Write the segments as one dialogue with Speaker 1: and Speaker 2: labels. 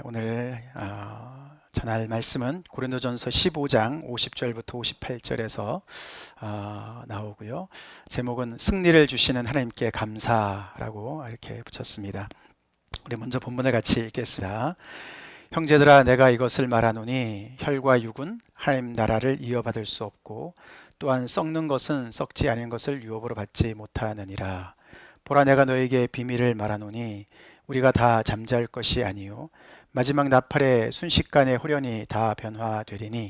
Speaker 1: 오늘 전할 말씀은 고린도전서 15장 50절부터 58절에서 나오고요. 제목은 승리를 주시는 하나님께 감사라고 이렇게 붙였습니다. 우리 먼저 본문을 같이 읽겠습니다. 형제들아, 내가 이것을 말하노니 혈과 육은 하나님 나라를 이어받을 수 없고 또한 썩는 것은 썩지 않은 것을 유업으로 받지 못하느니라. 보라, 내가 너에게 비밀을 말하노니 우리가 다 잠잘 것이 아니요 마지막 나팔의 순식간에 호련히 다 변화되리니,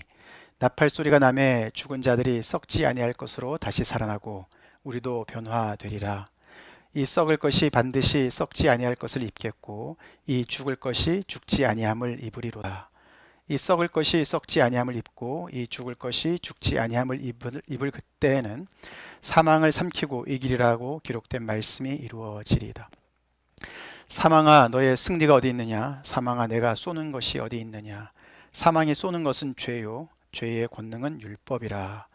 Speaker 1: 나팔 소리가 나매 죽은 자들이 썩지 아니할 것으로 다시 살아나고 우리도 변화되리라. 이 썩을 것이 반드시 썩지 아니할 것을 입겠고 이 죽을 것이 죽지 아니함을 입으리로다. 이 썩을 것이 썩지 아니함을 입고 이 죽을 것이 죽지 아니함을 입을 그때에는 사망을 삼키고 이기리라고 기록된 말씀이 이루어지리이다. 사망아, 너의 승리가 어디 있느냐? 사망아, 내가 쏘는 것이 어디 있느냐? 사망이 쏘는 것은 죄요 죄의 권능은 율법이라.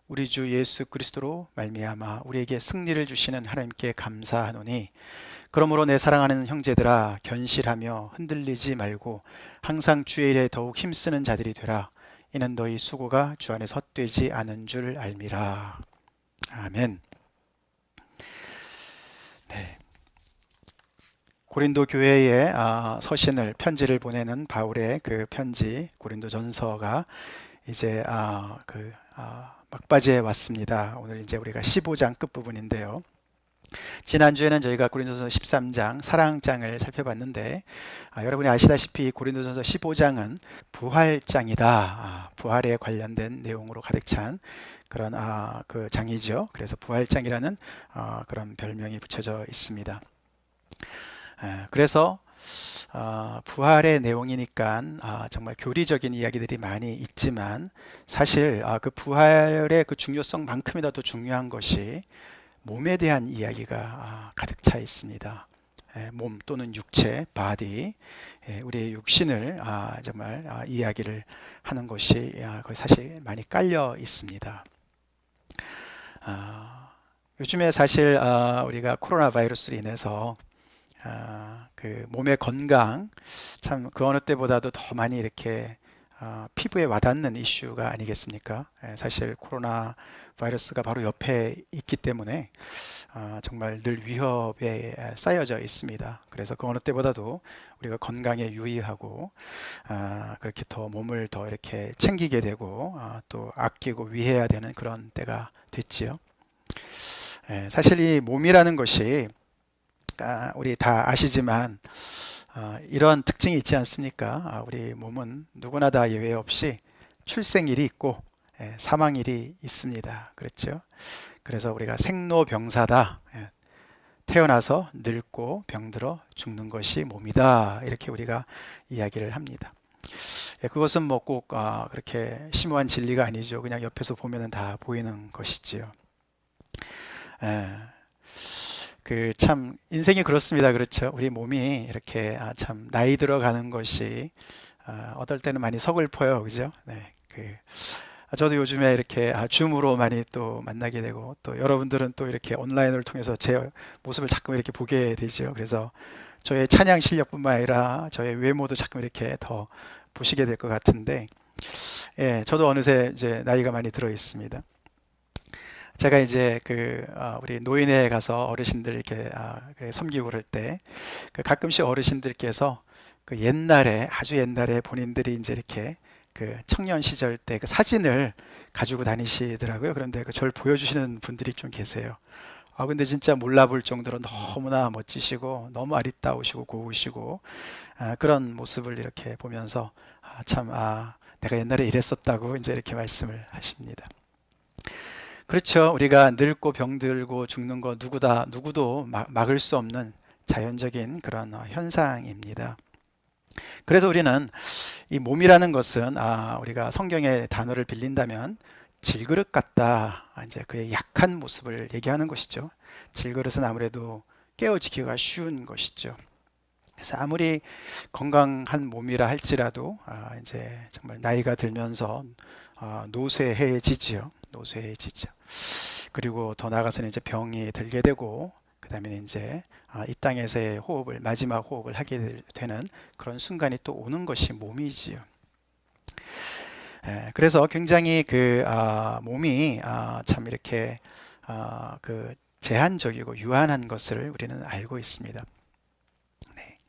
Speaker 1: 우리 주 예수 그리스도로 말미암아 우리에게 승리를 주시는 하나님께 감사하노니, 그러므로 내 사랑하는 형제들아, 견실하며 흔들리지 말고 항상 주의 일에 더욱 힘쓰는 자들이 되라. 이는 너희 수고가 주 안에서 헛되지 않은 줄 알미라. 아멘. 네. 고린도 교회에 서신을 편지를 보내는 바울의 그 편지 고린도전서가 이제 막바지에 왔습니다. 오늘 이제 우리가 15장 끝부분인데요. 지난주에는 저희가 고린도전서 13장 사랑장을 살펴봤는데, 여러분이 아시다시피 고린도전서 15장은 부활장이다. 부활에 관련된 내용으로 가득 찬 그런 그 장이죠. 그래서 부활장이라는 그런 별명이 붙여져 있습니다. 그래서 부활의 내용이니까 정말 교리적인 이야기들이 많이 있지만, 사실 그 부활의 그 중요성만큼이나 더 중요한 것이 몸에 대한 이야기가 가득 차 있습니다. 몸 또는 육체, 바디, 우리의 육신을 정말 이야기를 하는 것이 거의 사실 많이 깔려 있습니다. 요즘에 사실 우리가 코로나 바이러스로 인해서 그 몸의 건강, 참 그 어느 때보다도 더 많이 이렇게 피부에 와닿는 이슈가 아니겠습니까? 사실 코로나 바이러스가 바로 옆에 있기 때문에 정말 늘 위협에 쌓여져 있습니다. 그래서 그 어느 때보다도 우리가 건강에 유의하고 그렇게 더 몸을 더 이렇게 챙기게 되고 또 아끼고 위해야 되는 그런 때가 됐지요. 사실 이 몸이라는 것이 우리 다 아시지만 이런 특징이 있지 않습니까? 우리 몸은 누구나 다 예외 없이 출생일이 있고 사망일이 있습니다. 그렇죠? 그래서 우리가 생로병사다. 태어나서 늙고 병들어 죽는 것이 몸이다. 이렇게 우리가 이야기를 합니다. 그것은 뭐 꼭 그렇게 심오한 진리가 아니죠. 그냥 옆에서 보면 다 보이는 것이지요. 그 참 인생이 그렇습니다. 그렇죠? 우리 몸이 이렇게 참 나이 들어가는 것이 어떨 때는 많이 서글퍼요. 그죠? 네. 저도 요즘에 이렇게 줌으로 많이 또 만나게 되고, 또 여러분들은 또 이렇게 온라인을 통해서 제 모습을 자꾸 이렇게 보게 되죠. 그래서 저의 찬양 실력뿐만 아니라 저의 외모도 자꾸 이렇게 더 보시게 될 것 같은데, 저도 어느새 이제 나이가 많이 들어 있습니다. 제가 이제 우리 노인회에 가서 어르신들 이렇게 섬기고 그럴 때 가끔씩 어르신들께서 그 옛날에, 아주 옛날에 본인들이 이제 이렇게 그 청년 시절 때 그 사진을 가지고 다니시더라고요. 그런데 저를 보여주시는 분들이 좀 계세요. 근데 진짜 몰라볼 정도로 너무나 멋지시고 너무 아리따우시고 고우시고 그런 모습을 이렇게 보면서 참 내가 옛날에 이랬었다고 이제 이렇게 말씀을 하십니다. 그렇죠. 우리가 늙고 병들고 죽는 거 누구도 막을 수 없는 자연적인 그런 현상입니다. 그래서 우리는 이 몸이라는 것은 우리가 성경의 단어를 빌린다면 질그릇 같다. 이제 그의 약한 모습을 얘기하는 것이죠. 질그릇은 아무래도 깨어지기가 쉬운 것이죠. 그래서 아무리 건강한 몸이라 할지라도 이제 정말 나이가 들면서 노쇠해지지요. 노쇠해지죠. 그리고 더 나아가서는 이제 병이 들게 되고 그 다음에 이제 이 땅에서의 호흡을, 마지막 호흡을 하게 되는 그런 순간이 또 오는 것이 몸이지요. 그래서 굉장히 몸이 참 이렇게 제한적이고 유한한 것을 우리는 알고 있습니다. 네.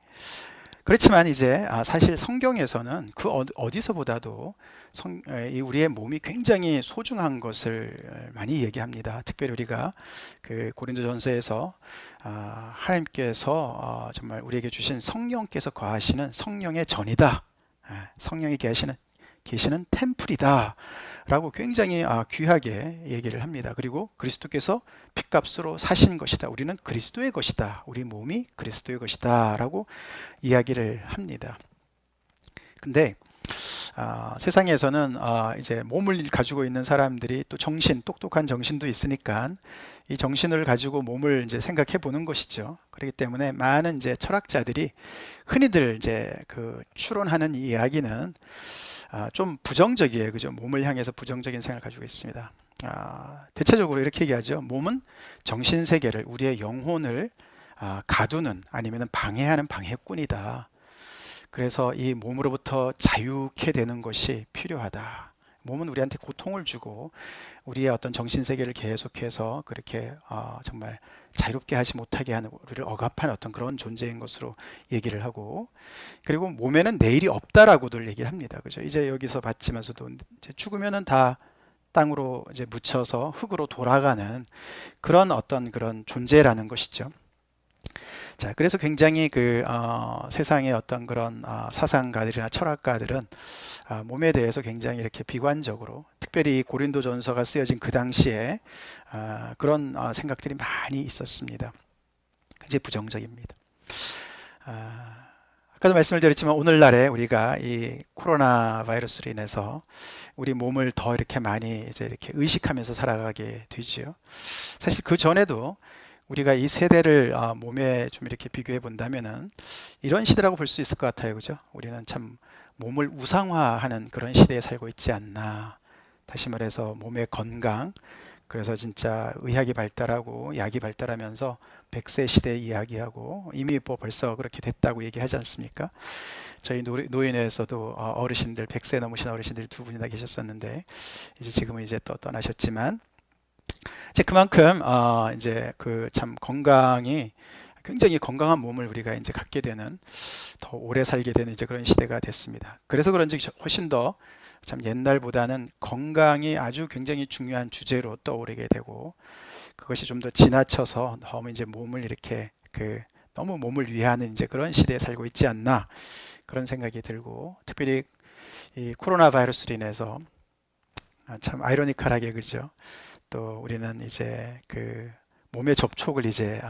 Speaker 1: 그렇지만 이제 사실 성경에서는 그 어디서보다도 이 우리의 몸이 굉장히 소중한 것을 많이 얘기합니다. 특별히 우리가 그 고린도전서에서 하나님께서 정말 우리에게 주신 성령께서 거하시는 성령의 전이다. 성령이 계시는 템플이다 라고 굉장히 귀하게 얘기를 합니다. 그리고 그리스도께서 핏값으로 사신 것이다. 우리는 그리스도의 것이다. 우리 몸이 그리스도의 것이다 라고 이야기를 합니다. 근데 세상에서는 이제 몸을 가지고 있는 사람들이 또 똑똑한 정신도 있으니까 이 정신을 가지고 몸을 이제 생각해 보는 것이죠. 그렇기 때문에 많은 이제 철학자들이 흔히들 이제 추론하는 이야기는 좀 부정적이에요. 그죠? 몸을 향해서 부정적인 생각을 가지고 있습니다. 대체적으로 이렇게 얘기하죠. 몸은 정신세계를, 우리의 영혼을 가두는 아니면 방해하는 방해꾼이다. 그래서 이 몸으로부터 자유케 되는 것이 필요하다. 몸은 우리한테 고통을 주고 우리의 어떤 정신세계를 계속해서 그렇게 정말 자유롭게 하지 못하게 하는, 우리를 억압하는 어떤 그런 존재인 것으로 얘기를 하고, 그리고 몸에는 내일이 없다라고들 얘기를 합니다. 그죠? 이제 여기서 봤지만서도 이제 죽으면은 다 땅으로 이제 묻혀서 흙으로 돌아가는 그런 존재라는 것이죠. 자, 그래서 굉장히 세상의 어떤 그런 사상가들이나 철학가들은 몸에 대해서 굉장히 이렇게 비관적으로, 특별히 고린도전서가 쓰여진 그 당시에 그런 생각들이 많이 있었습니다. 굉장히 부정적입니다. 아까도 말씀을 드렸지만 오늘날에 우리가 이 코로나 바이러스로 인해서 우리 몸을 더 이렇게 많이 이제 이렇게 의식하면서 살아가게 되지요. 사실 그 전에도 우리가 이 세대를 몸에 좀 이렇게 비교해 본다면은 이런 시대라고 볼 수 있을 것 같아요. 그죠? 우리는 참 몸을 우상화하는 그런 시대에 살고 있지 않나. 다시 말해서 몸의 건강, 그래서 진짜 의학이 발달하고 약이 발달하면서 100세 시대 이야기하고 이미 벌써 그렇게 됐다고 얘기하지 않습니까? 저희 노인회에서도 어르신들, 100세 넘으신 어르신들이 두 분이나 계셨었는데 이제 지금은 이제 또 떠나셨지만, 이제 그만큼 이제 참 건강이, 굉장히 건강한 몸을 우리가 이제 갖게 되는, 더 오래 살게 되는 이제 그런 시대가 됐습니다. 그래서 그런지 훨씬 더 참 옛날보다는 건강이 아주 굉장히 중요한 주제로 떠오르게 되고, 그것이 좀 더 지나쳐서 너무 이제 몸을 이렇게 너무 몸을 위하는 이제 그런 시대에 살고 있지 않나, 그런 생각이 들고, 특별히 이 코로나 바이러스로 인해서 참 아이러니컬하게, 그죠? 또 우리는 이제 몸의 접촉을 이제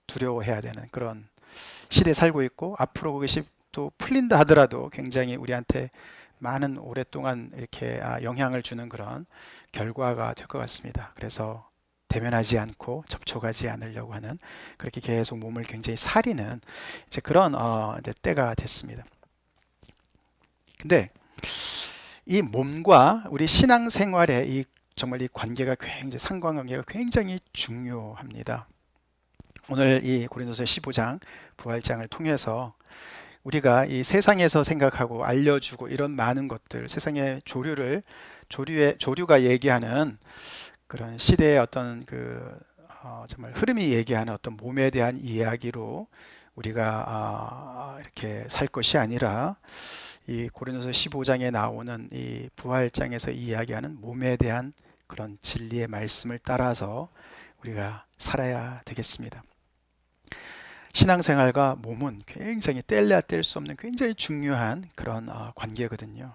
Speaker 1: 두려워해야 되는 그런 시대에 살고 있고, 앞으로 그것이 또 풀린다 하더라도 굉장히 우리한테 많은 오랫동안 이렇게 영향을 주는 그런 결과가 될 것 같습니다. 그래서 대면하지 않고 접촉하지 않으려고 하는, 그렇게 계속 몸을 굉장히 사리는 이제 그런 이제 때가 됐습니다. 근데 이 몸과 우리 신앙생활의 정말 이 관계가 굉장히, 상관관계가 굉장히 중요합니다. 오늘 이 고린도서 15장 부활장을 통해서 우리가 이 세상에서 생각하고 알려주고 이런 많은 것들, 세상의 조류가 얘기하는 그런 시대의 어떤 정말 흐름이 얘기하는 어떤 몸에 대한 이야기로 우리가 이렇게 살 것이 아니라, 이 고린도서 15장에 나오는 이 부활장에서 이야기하는 몸에 대한 그런 진리의 말씀을 따라서 우리가 살아야 되겠습니다. 신앙생활과 몸은 굉장히 뗄래야 뗄 수 없는 굉장히 중요한 그런 관계거든요.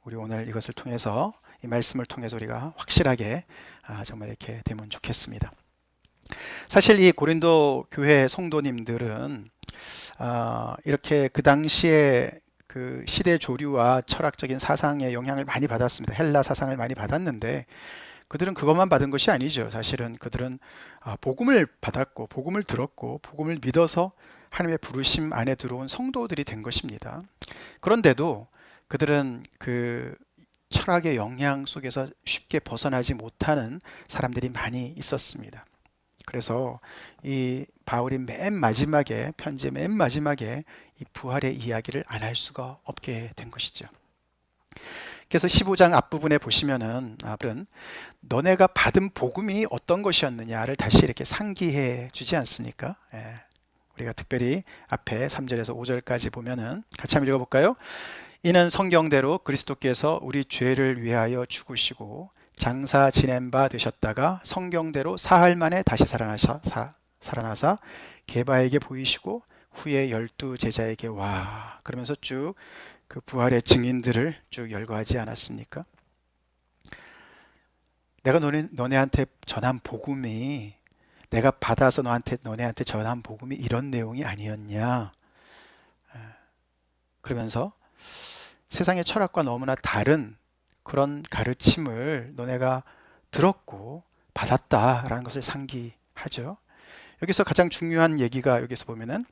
Speaker 1: 우리 오늘 이것을 통해서, 이 말씀을 통해서 우리가 확실하게 정말 이렇게 되면 좋겠습니다. 사실 이 고린도 교회 성도님들은 이렇게 그 당시에 그 시대 조류와 철학적인 사상의 영향을 많이 받았습니다. 헬라 사상을 많이 받았는데, 그들은 그것만 받은 것이 아니죠. 사실은 그들은 복음을 받았고, 복음을 들었고, 복음을 믿어서 하나님의 부르심 안에 들어온 성도들이 된 것입니다. 그런데도 그들은 그 철학의 영향 속에서 쉽게 벗어나지 못하는 사람들이 많이 있었습니다. 그래서 이 바울이 맨 마지막에, 편지의 맨 마지막에 이 부활의 이야기를 안 할 수가 없게 된 것이죠. 그래서 15장 앞부분에 보시면은 너네가 받은 복음이 어떤 것이었느냐를 다시 이렇게 상기해 주지 않습니까? 예. 우리가 특별히 앞에 3절에서 5절까지 보면은 같이 한번 읽어볼까요? 이는 성경대로 그리스도께서 우리 죄를 위하여 죽으시고 장사 지낸 바 되셨다가 성경대로 사흘 만에 다시 살아나사 게바에게 보이시고 후에 12 제자에게 와 그러면서 쭉 그 부활의 증인들을 쭉 열거하지 않았습니까? 내가 너네한테 전한 복음이, 내가 받아서 너네한테 전한 복음이 이런 내용이 아니었냐? 그러면서 세상의 철학과 너무나 다른 그런 가르침을 너네가 들었고 받았다라는 것을 상기하죠. 여기서 가장 중요한 얘기가, 여기서 보면은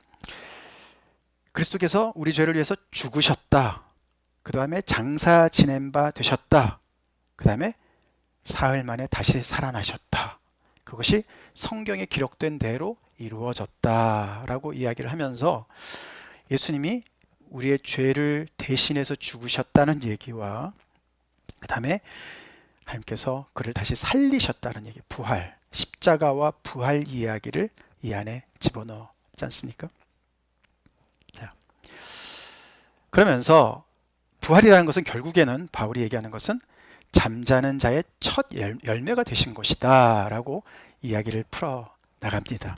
Speaker 1: 그리스도께서 우리 죄를 위해서 죽으셨다, 그 다음에 장사 지낸 바 되셨다, 그 다음에 사흘 만에 다시 살아나셨다, 그것이 성경에 기록된 대로 이루어졌다라고 이야기를 하면서 예수님이 우리의 죄를 대신해서 죽으셨다는 얘기와 그 다음에 하나님께서 그를 다시 살리셨다는 얘기, 부활, 십자가와 부활 이야기를 이 안에 집어넣지 않습니까? 자, 그러면서 부활이라는 것은 결국에는 바울이 얘기하는 것은 잠자는 자의 첫 열매가 되신 것이다 라고 이야기를 풀어 나갑니다.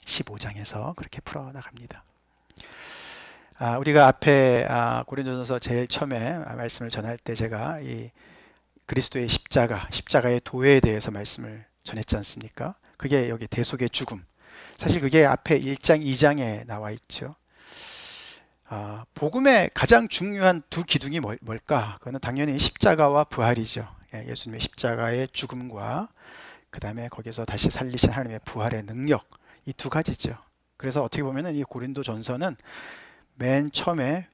Speaker 1: 15장에서 그렇게 풀어 나갑니다. 우리가 앞에 고린도전서 제일 처음에 말씀을 전할 때 제가 이 그리스도의 십자가의 도에 대해서 말씀을 전했지 않습니까? 그게 여기 대속의 죽음, 사실 그게 앞에 1장 2장에 나와 있죠. 복음의 가장 중요한 두 기둥이 뭘까? 그거는 당연히 십자가와 부활이죠. 예수님의 십자가의 죽음과 그 다음에 거기서 다시 살리신 하나님의 부활의 능력, 이 두 가지죠. 그래서 어떻게 보면 이 고린도 전서는 맨 처음에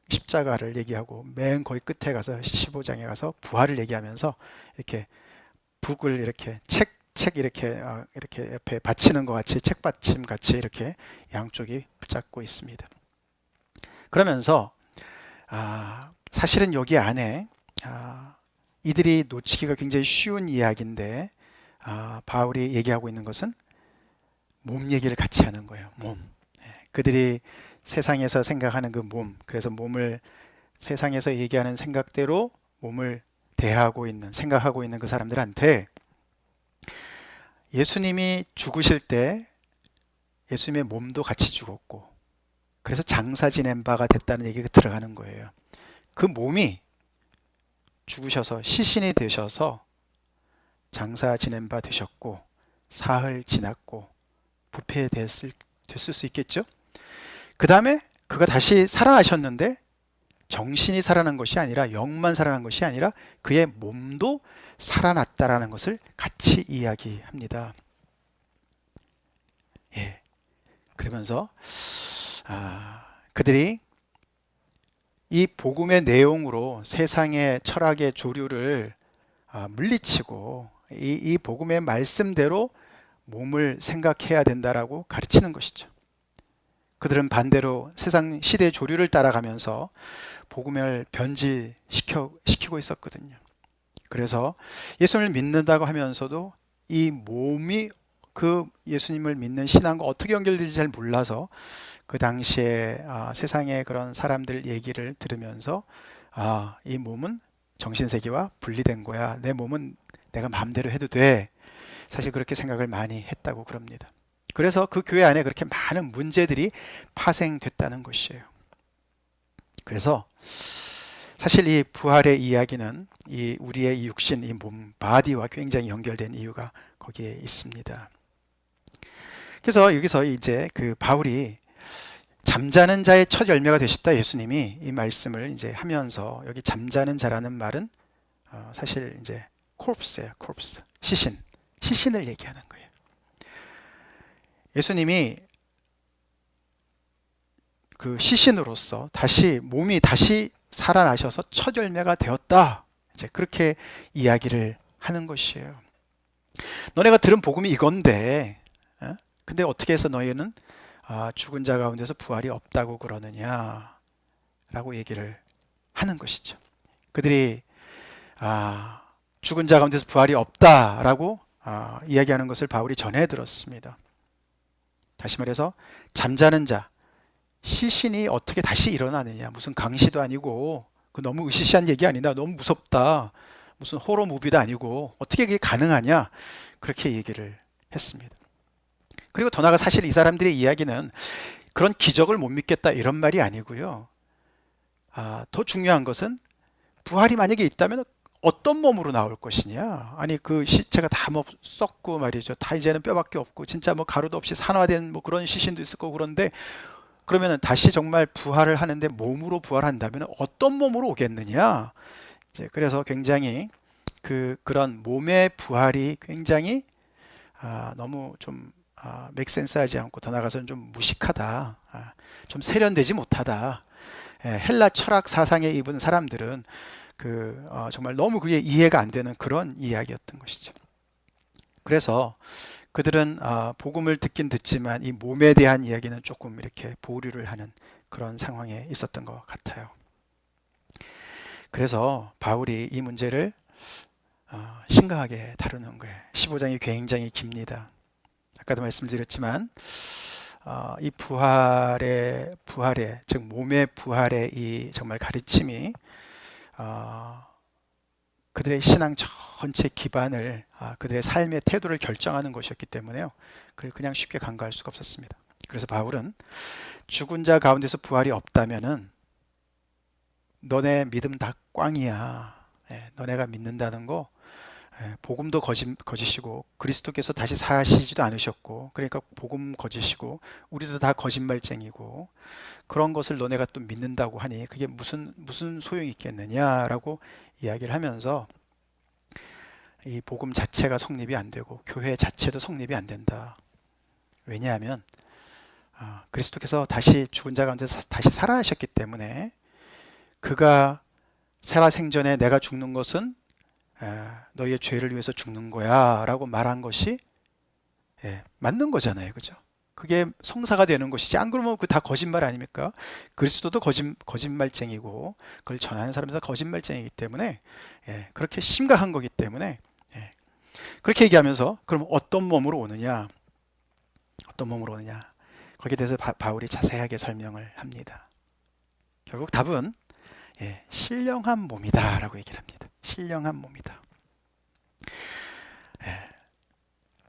Speaker 1: 십자가를 얘기하고 맨 거기 끝에 가서 15장에 가서 부활을 얘기하면서 이렇게 북을 이렇게 책 이렇게 옆에 받치는 것 같이, 책받침 같이 이렇게 양쪽이 붙잡고 있습니다. 그러면서 사실은 여기 안에 이들이 놓치기가 굉장히 쉬운 이야기인데 바울이 얘기하고 있는 것은 몸 얘기를 같이 하는 거예요. 몸. 그들이 세상에서 생각하는 그 몸, 그래서 몸을 세상에서 얘기하는 생각대로 몸을 대하고 있는, 생각하고 있는 그 사람들한테 예수님이 죽으실 때 예수님의 몸도 같이 죽었고 그래서 장사 지낸 바가 됐다는 얘기가 들어가는 거예요. 그 몸이 죽으셔서 시신이 되셔서 장사 지낸 바 되셨고 사흘 지났고 부패됐을 수 있겠죠. 그 다음에 그가 다시 살아나셨는데 정신이 살아난 것이 아니라, 영만 살아난 것이 아니라 그의 몸도 살아났다라는 것을 같이 이야기합니다. 예. 그러면서 그들이 이 복음의 내용으로 세상의 철학의 조류를 물리치고 이 복음의 말씀대로 몸을 생각해야 된다라고 가르치는 것이죠. 그들은 반대로 세상 시대의 조류를 따라가면서 복음을 변질시키고 있었거든요. 그래서 예수님을 믿는다고 하면서도 이 몸이 그 예수님을 믿는 신앙과 어떻게 연결되는지 잘 몰라서 그 당시에 세상의 그런 사람들 얘기를 들으면서 이 몸은 정신세계와 분리된 거야, 내 몸은 내가 마음대로 해도 돼, 사실 그렇게 생각을 많이 했다고 그럽니다. 그래서 그 교회 안에 그렇게 많은 문제들이 파생됐다는 것이에요. 그래서 사실 이 부활의 이야기는 이 우리의 이 육신, 이 몸, 바디와 굉장히 연결된 이유가 거기에 있습니다. 그래서 여기서 이제 그 바울이 잠자는 자의 첫 열매가 되셨다, 예수님이 이 말씀을 이제 하면서, 여기 잠자는 자라는 말은 사실 이제 corpse예요. corpse, 시신을 얘기하는 거예요. 예수님이 그 시신으로서 몸이 다시 살아나셔서 첫 열매가 되었다, 이제 그렇게 이야기를 하는 것이에요. 너네가 들은 복음이 이건데, 근데 어떻게 해서 너희는 죽은 자 가운데서 부활이 없다고 그러느냐 라고 얘기를 하는 것이죠. 그들이 죽은 자 가운데서 부활이 없다라고 이야기하는 것을 바울이 전해 들었습니다. 다시 말해서 잠자는 자, 시신이 어떻게 다시 일어나느냐, 무슨 강시도 아니고 그 너무 으시시한 얘기 아니다, 너무 무섭다, 무슨 호러 무비도 아니고 어떻게 그게 가능하냐, 그렇게 얘기를 했습니다. 그리고 더 나아가 사실 이 사람들의 이야기는 그런 기적을 못 믿겠다 이런 말이 아니고요. 더 중요한 것은 부활이 만약에 있다면 어떤 몸으로 나올 것이냐. 아니 그 시체가 다 뭐 썩고 말이죠, 다 이제는 뼈밖에 없고 진짜 뭐 가루도 없이 산화된 뭐 그런 시신도 있을 거고, 그런데 그러면은 다시 정말 부활을 하는데 몸으로 부활한다면 어떤 몸으로 오겠느냐. 이제 그래서 굉장히 그런 몸의 부활이 굉장히 너무 좀 맥센스하지 않고, 더 나아가서는 좀 무식하다, 좀 세련되지 못하다. 헬라 철학 사상에 입은 사람들은 정말 너무 그게 이해가 안 되는 그런 이야기였던 것이죠. 그래서 그들은 복음을 듣긴 듣지만 이 몸에 대한 이야기는 조금 이렇게 보류를 하는 그런 상황에 있었던 것 같아요. 그래서 바울이 이 문제를 심각하게 다루는 거예요. 15장이 굉장히 깁니다. 아까도 말씀드렸지만 이 부활의 즉 몸의 부활의 이 정말 가르침이 그들의 신앙 전체 기반을, 그들의 삶의 태도를 결정하는 것이었기 때문에요, 그걸 그냥 쉽게 간과할 수가 없었습니다. 그래서 바울은 죽은 자 가운데서 부활이 없다면은 너네 믿음 다 꽝이야. 너네가 믿는다는 거, 복음도 거짓이고 그리스도께서 다시 사시지도 않으셨고, 그러니까 복음 거짓이고 우리도 다 거짓말쟁이고, 그런 것을 너네가 또 믿는다고 하니 그게 무슨 소용이 있겠느냐라고 이야기를 하면서 이 복음 자체가 성립이 안 되고 교회 자체도 성립이 안 된다. 왜냐하면 그리스도께서 다시 죽은 자 가운데서 다시 살아나셨기 때문에, 그가 살아생전에 내가 죽는 것은 너희의 죄를 위해서 죽는 거야 라고 말한 것이 맞는 거잖아요. 그죠? 그게 성사가 되는 것이지, 안 그러면 그 다 거짓말 아닙니까? 그리스도도 거짓말쟁이고 그걸 전하는 사람도 거짓말쟁이기 때문에, 그렇게 심각한 거기 때문에, 그렇게 얘기하면서 그럼 어떤 몸으로 오느냐, 거기에 대해서 바울이 자세하게 설명을 합니다. 결국 답은 신령한 몸이다 라고 얘기를 합니다. 신령한 몸이다.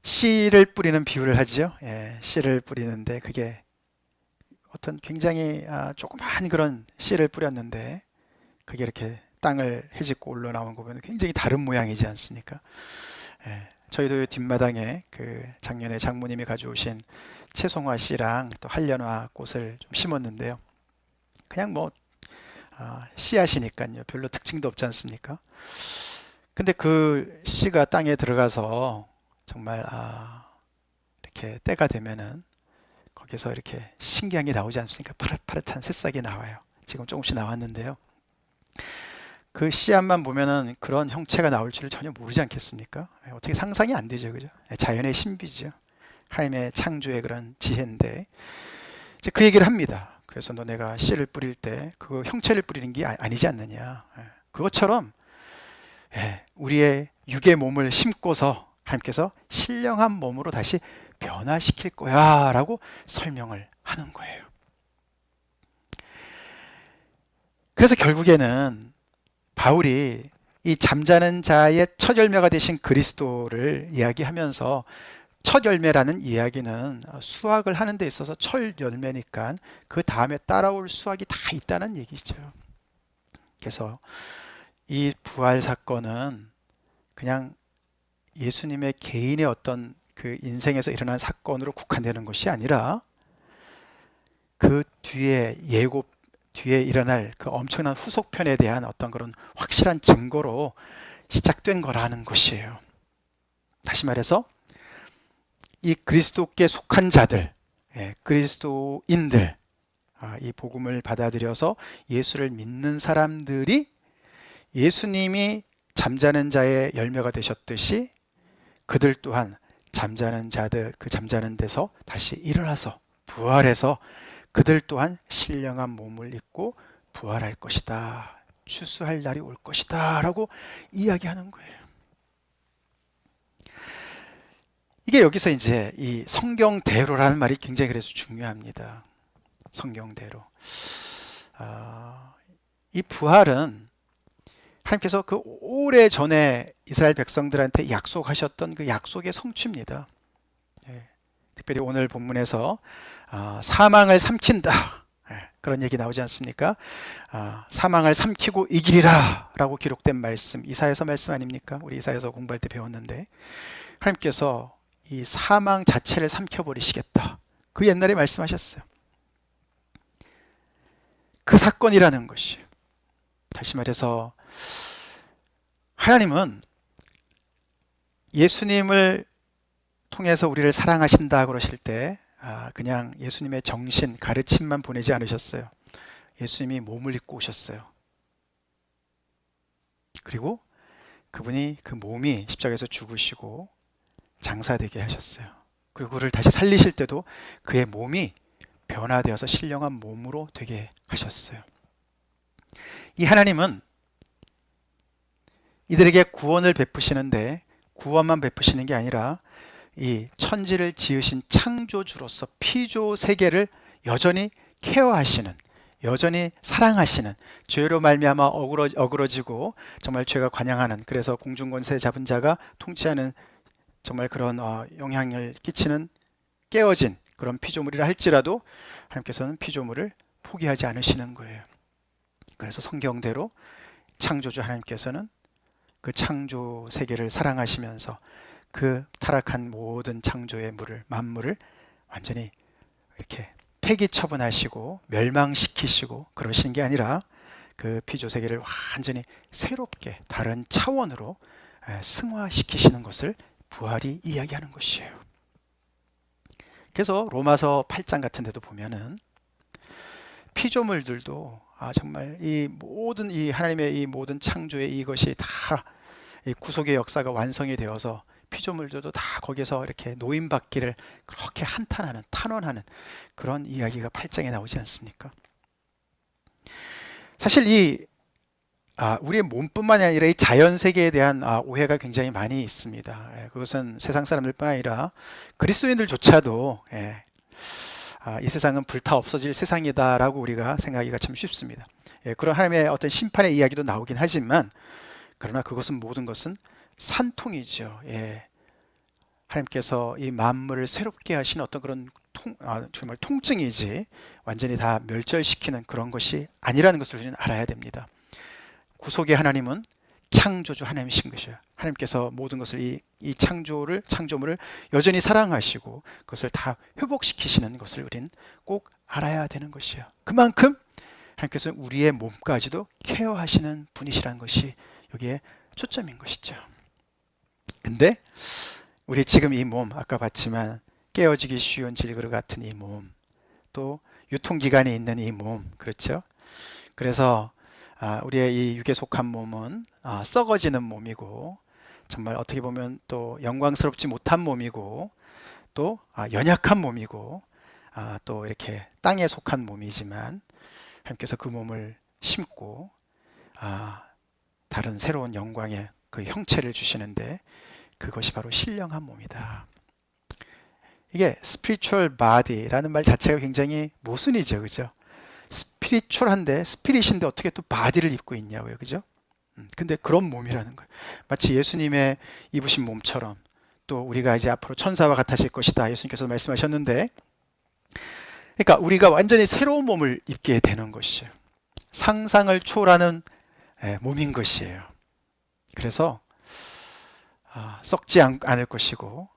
Speaker 1: 씨를 뿌리는 비유를 하죠. 씨를 뿌리는데 그게 어떤 굉장히 조그마한 그런 씨를 뿌렸는데 그게 이렇게 땅을 헤집고 올라나온 거 보면 굉장히 다른 모양이지 않습니까? 저희도 뒷마당에 작년에 장모님이 가져오신 채송화 씨랑 또 한련화 꽃을 좀 심었는데요, 그냥 뭐 씨앗이니까요, 별로 특징도 없지 않습니까? 근데 그 씨가 땅에 들어가서 정말 이렇게 때가 되면은 거기서 이렇게 신기한 게 나오지 않습니까? 파릇파릇한 새싹이 나와요. 지금 조금씩 나왔는데요, 그 씨앗만 보면은 그런 형체가 나올 줄을 전혀 모르지 않겠습니까? 어떻게 상상이 안 되죠, 그죠? 자연의 신비죠. 하나님의 창조의 그런 지혜인데, 이제 그 얘기를 합니다. 그래서 너네가 씨를 뿌릴 때 그 형체를 뿌리는 게 아니지 않느냐. 그것처럼 우리의 육의 몸을 심고서 하나님께서 신령한 몸으로 다시 변화시킬 거야 라고 설명을 하는 거예요. 그래서 결국에는 바울이 이 잠자는 자의 첫 열매가 되신 그리스도를 이야기하면서, 첫 열매라는 이야기는 수확을 하는 데 있어서 첫 열매니까 그 다음에 따라올 수확이 다 있다는 얘기죠. 그래서 이 부활 사건은 그냥 예수님의 개인의 어떤 그 인생에서 일어난 사건으로 국한되는 것이 아니라 그 뒤에 뒤에 일어날 그 엄청난 후속편에 대한 어떤 그런 확실한 증거로 시작된 거라는 것이에요. 다시 말해서 이 그리스도께 속한 자들, 그리스도인들, 이 복음을 받아들여서 예수를 믿는 사람들이 예수님이 잠자는 자의 열매가 되셨듯이 그들 또한 잠자는 자들 그 잠자는 데서 다시 일어나서 부활해서 그들 또한 신령한 몸을 입고 부활할 것이다. 추수할 날이 올 것이다 라고 이야기하는 거예요. 이게 여기서 이제 이 성경대로라는 말이 굉장히 그래서 중요합니다. 성경대로. 이 부활은 하나님께서 그 오래전에 이스라엘 백성들한테 약속하셨던 그 약속의 성취입니다. 특별히 오늘 본문에서 사망을 삼킨다, 그런 얘기 나오지 않습니까? 사망을 삼키고 이기리라 라고 기록된 말씀, 이사야서 말씀 아닙니까? 우리 이사야서 공부할 때 배웠는데 하나님께서 이 사망 자체를 삼켜버리시겠다, 그 옛날에 말씀하셨어요. 그 사건이라는 것이에요. 다시 말해서 하나님은 예수님을 통해서 우리를 사랑하신다 그러실 때 그냥 예수님의 정신, 가르침만 보내지 않으셨어요. 예수님이 몸을 입고 오셨어요. 그리고 그분이 그 몸이 십자가에서 죽으시고 장사되게 하셨어요. 그리고 그를 다시 살리실 때도 그의 몸이 변화되어서 신령한 몸으로 되게 하셨어요. 이 하나님은 이들에게 구원을 베푸시는데 구원만 베푸시는 게 아니라 이 천지를 지으신 창조주로서 피조 세계를 여전히 케어하시는, 여전히 사랑하시는, 죄로 말미암아 어그러지고 정말 죄가 관영하는, 그래서 공중권세 잡은 자가 통치하는 정말 그런 영향을 끼치는 깨어진 그런 피조물이라 할지라도 하나님께서는 피조물을 포기하지 않으시는 거예요. 그래서 성경대로 창조주 하나님께서는 그 창조 세계를 사랑하시면서 그 타락한 모든 창조의 만물을 완전히 이렇게 폐기 처분하시고 멸망시키시고 그러신 게 아니라 그 피조 세계를 완전히 새롭게 다른 차원으로 승화시키시는 것을 부활이 이야기하는 것이에요. 그래서 로마서 8장 같은 데도 보면은 피조물들도 정말 이 모든 이 하나님의 이 모든 창조의 이것이 다 이 구속의 역사가 완성이 되어서 피조물들도 다 거기서 이렇게 노임받기를 그렇게 한탄하는, 탄원하는 그런 이야기가 8장에 나오지 않습니까? 사실 이 우리의 몸뿐만이 아니라 이 자연 세계에 대한 오해가 굉장히 많이 있습니다. 그것은 세상 사람들뿐 아니라 그리스도인들조차도 이 세상은 불타 없어질 세상이다라고 우리가 생각하기가 참 쉽습니다. 그런 하나님의 어떤 심판의 이야기도 나오긴 하지만, 그러나 그것은 모든 것은 산통이죠. 하나님께서 이 만물을 새롭게 하신 어떤 그런 정말 통증이지 완전히 다 멸절시키는 그런 것이 아니라는 것을 우리는 알아야 됩니다. 구속의 하나님은 창조주 하나님이신 것이에요. 하나님께서 모든 것을 이 창조물을 여전히 사랑하시고 그것을 다 회복시키시는 것을 우리는 꼭 알아야 되는 것이에요. 그만큼 하나님께서 우리의 몸까지도 케어하시는 분이시라는 것이 여기에 초점인 것이죠. 근데 우리 지금 이 몸, 아까 봤지만 깨어지기 쉬운 질그릇 같은 이 몸, 또 유통기간이 있는 이 몸, 그렇죠? 그래서 우리의 이 육에 속한 몸은 썩어지는 몸이고, 정말 어떻게 보면 또 영광스럽지 못한 몸이고, 또 연약한 몸이고, 또 이렇게 땅에 속한 몸이지만 하나님께서 그 몸을 심고 다른 새로운 영광의 그 형체를 주시는데 그것이 바로 신령한 몸이다. 이게 spiritual body라는 말 자체가 굉장히 모순이죠, 그죠? 스피리추얼한데, 스피릿인데 어떻게 또 바디를 입고 있냐고요, 그죠? 근데 그런 몸이라는 거예요. 마치 예수님의 입으신 몸처럼 또 우리가 이제 앞으로 천사와 같아질 것이다, 예수님께서 말씀하셨는데, 그러니까 우리가 완전히 새로운 몸을 입게 되는 것이에요. 상상을 초월하는 몸인 것이에요. 그래서 썩지 않을 것이고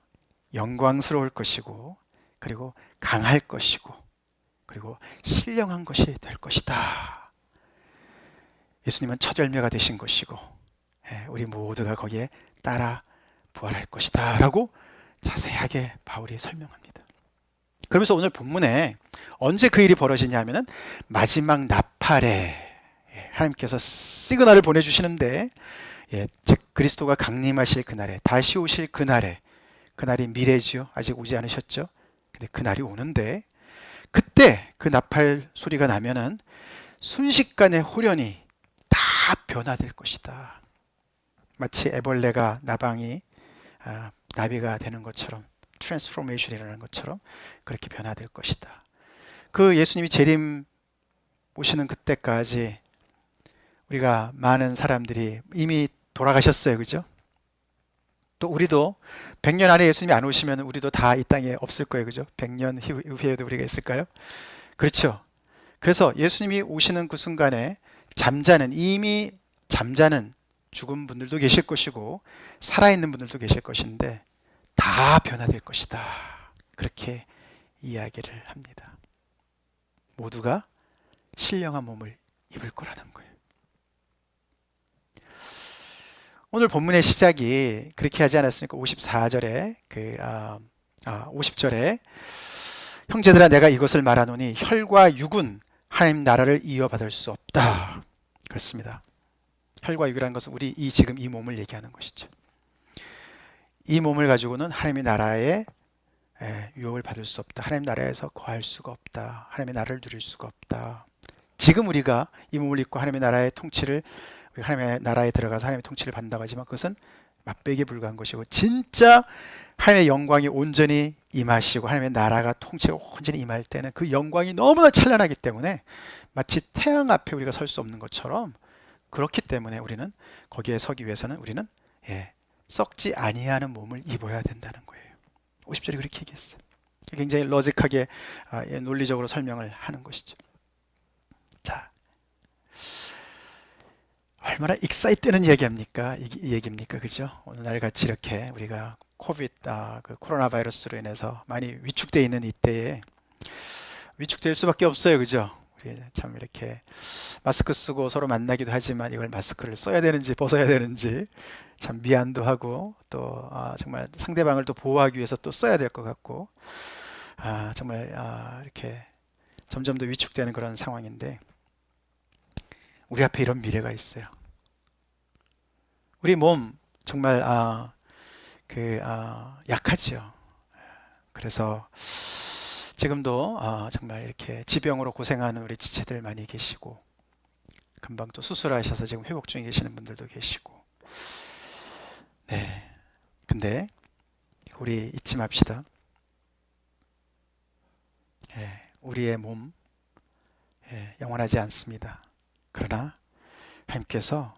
Speaker 1: 영광스러울 것이고 그리고 강할 것이고 그리고 신령한 것이 될 것이다. 예수님은 첫 열매가 되신 것이고 우리 모두가 거기에 따라 부활할 것이다 라고 자세하게 바울이 설명합니다. 그러면서 오늘 본문에 언제 그 일이 벌어지냐 하면은 마지막 나팔에 하나님께서 시그널을 보내주시는데, 예, 즉 그리스도가 강림하실 그날에, 다시 오실 그날에, 그날이 미래지요. 아직 오지 않으셨죠. 근데 그날이 오는데, 그때 그 나팔 소리가 나면은 순식간에 호련히 다 변화될 것이다. 마치 애벌레가 나방이 나비가 되는 것처럼, 트랜스포메이션이라는 것처럼 그렇게 변화될 것이다. 그 예수님이 재림 오시는 그때까지 우리가 많은 사람들이 이미 돌아가셨어요. 그죠? 또 우리도 100년 안에 예수님이 안 오시면 우리도 다 이 땅에 없을 거예요. 그죠? 100년 후에도 우리가 있을까요? 그렇죠. 그래서 예수님이 오시는 그 순간에 이미 잠자는 죽은 분들도 계실 것이고 살아있는 분들도 계실 것인데 다 변화될 것이다. 그렇게 이야기를 합니다. 모두가 신령한 몸을 입을 거라는 거예요. 오늘 본문의 시작이 그렇게 하지 않았습니까? 54절에 50절에 형제들아 내가 이것을 말하노니 혈과 육은 하나님 나라를 이어받을 수 없다. 그렇습니다. 혈과 육이라는 것은 우리 지금 이 몸을 얘기하는 것이죠. 이 몸을 가지고는 하나님의 나라에 유업을 받을 수 없다. 하나님 나라에서 거할 수가 없다. 하나님의 나라를 누릴 수가 없다. 지금 우리가 이 몸을 입고 하나님의 나라의 통치를, 하나님의 나라에 들어가서 하나님의 통치를 받는다고 하지만 그것은 맛배기에 불과한 것이고, 진짜 하나님의 영광이 온전히 임하시고 하나님의 나라가 통치가 온전히 임할 때는 그 영광이 너무나 찬란하기 때문에 마치 태양 앞에 우리가 설 수 없는 것처럼, 그렇기 때문에 우리는 거기에 서기 위해서는 우리는 썩지 아니하는 몸을 입어야 된다는 거예요. 50절이 그렇게 얘기했어요. 굉장히 러직하게 논리적으로 설명을 하는 것이죠. 자, 얼마나 익사이트되는 얘기입니까? 그죠? 오늘날 같이 이렇게 우리가 그 코로나 바이러스로 인해서 많이 위축되어 있는 이때에 위축될 수밖에 없어요. 그죠? 우리 참 이렇게 마스크 쓰고 서로 만나기도 하지만 이걸 마스크를 써야 되는지 벗어야 되는지 참 미안도 하고, 또 정말 상대방을 또 보호하기 위해서 또 써야 될 것 같고, 정말 이렇게 점점 더 위축되는 그런 상황인데, 우리 앞에 이런 미래가 있어요. 우리 몸 정말 약하지요. 그래서 지금도 정말 이렇게 지병으로 고생하는 우리 지체들 많이 계시고, 금방 또 수술하셔서 지금 회복 중에 계시는 분들도 계시고, 네. 근데 우리 잊지 맙시다. 우리의 몸 영원하지 않습니다. 그러나 하나님께서